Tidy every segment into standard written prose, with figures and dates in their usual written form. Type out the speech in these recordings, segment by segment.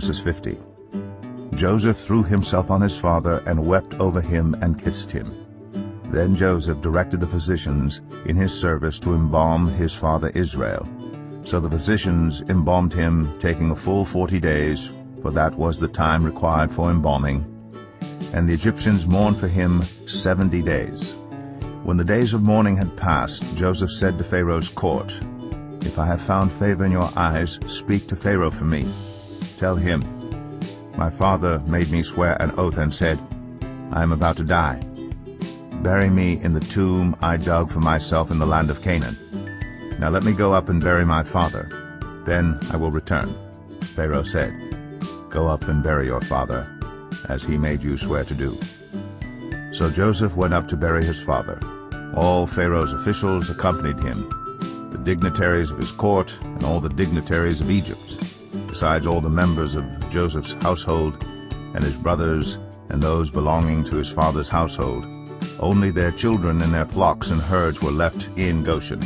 Genesis 50. Joseph threw himself on his father and wept over him and kissed him. Then Joseph directed the physicians in his service to embalm his father Israel. So the physicians embalmed him, taking a full 40 days, for that was the time required for embalming. And the Egyptians mourned for him 70 days. When the days of mourning had passed, Joseph said to Pharaoh's court, "If I have found favor in your eyes, speak to Pharaoh for me. Tell him, my father made me swear an oath and said, I am about to die. Bury me in the tomb I dug for myself in the land of Canaan. Now let me go up and bury my father. Then I will return." Pharaoh said, "Go up and bury your father, as he made you swear to do." So Joseph went up to bury his father. All Pharaoh's officials accompanied him, the dignitaries of his court and all the dignitaries of Egypt, besides all the members of Joseph's household and his brothers and those belonging to his father's household. Only their children and their flocks and herds were left in Goshen.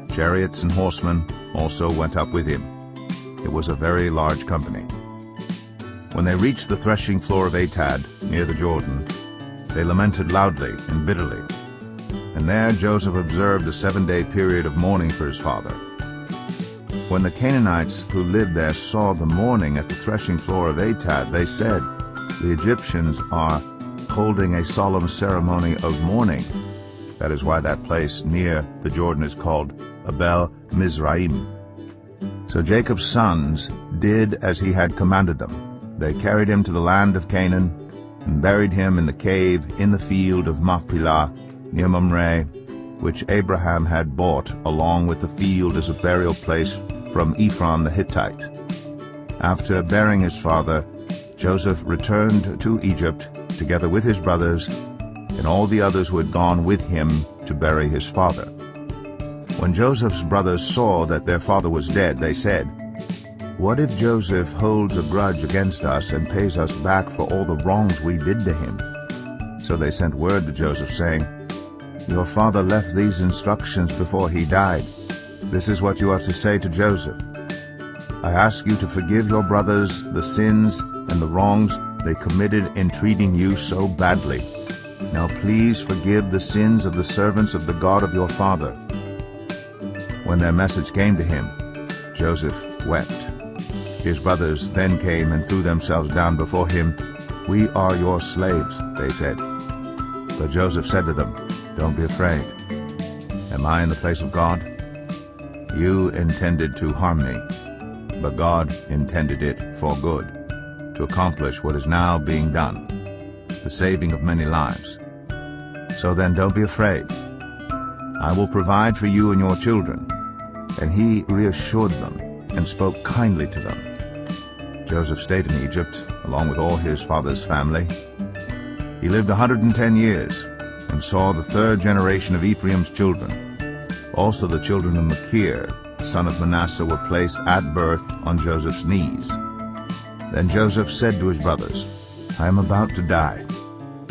Chariots and horsemen also went up with him. It was a very large company. When they reached the threshing floor of Atad, near the Jordan, they lamented loudly and bitterly. And there Joseph observed a 7-day period of mourning for his father. When the Canaanites who lived there saw the mourning at the threshing floor of Atad, they said, "The Egyptians are holding a solemn ceremony of mourning." That is why that place near the Jordan is called Abel Mizraim. So Jacob's sons did as he had commanded them. They carried him to the land of Canaan and buried him in the cave in the field of Machpelah near Mamre, which Abraham had bought along with the field as a burial place from Ephron the Hittite. After burying his father, Joseph returned to Egypt together with his brothers and all the others who had gone with him to bury his father. When Joseph's brothers saw that their father was dead, they said, "What if Joseph holds a grudge against us and pays us back for all the wrongs we did to him?" So they sent word to Joseph, saying, "Your father left these instructions before he died. This is what you are to say to Joseph. I ask you to forgive your brothers the sins and the wrongs they committed in treating you so badly. Now please forgive the sins of the servants of the God of your father." When their message came to him, Joseph wept. His brothers then came and threw themselves down before him. "We are your slaves," they said. But Joseph said to them, "Don't be afraid. Am I in the place of God? You intended to harm me, but God intended it for good, to accomplish what is now being done, the saving of many lives. So then don't be afraid. I will provide for you and your children." And he reassured them and spoke kindly to them. Joseph stayed in Egypt, along with all his father's family. He lived 110 years and saw the 3rd generation of Ephraim's children. Also the children of Machir, son of Manasseh, were placed at birth on Joseph's knees. Then Joseph said to his brothers, "I am about to die,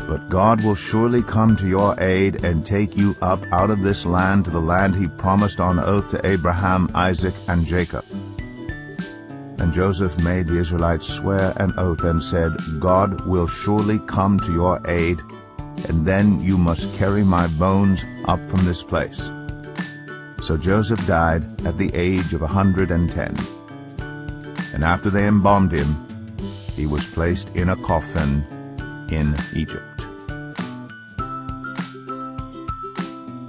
but God will surely come to your aid and take you up out of this land to the land he promised on oath to Abraham, Isaac, and Jacob." And Joseph made the Israelites swear an oath and said, "God will surely come to your aid, and then you must carry my bones up from this place." So Joseph died at the age of 110. And after they embalmed him, he was placed in a coffin in Egypt.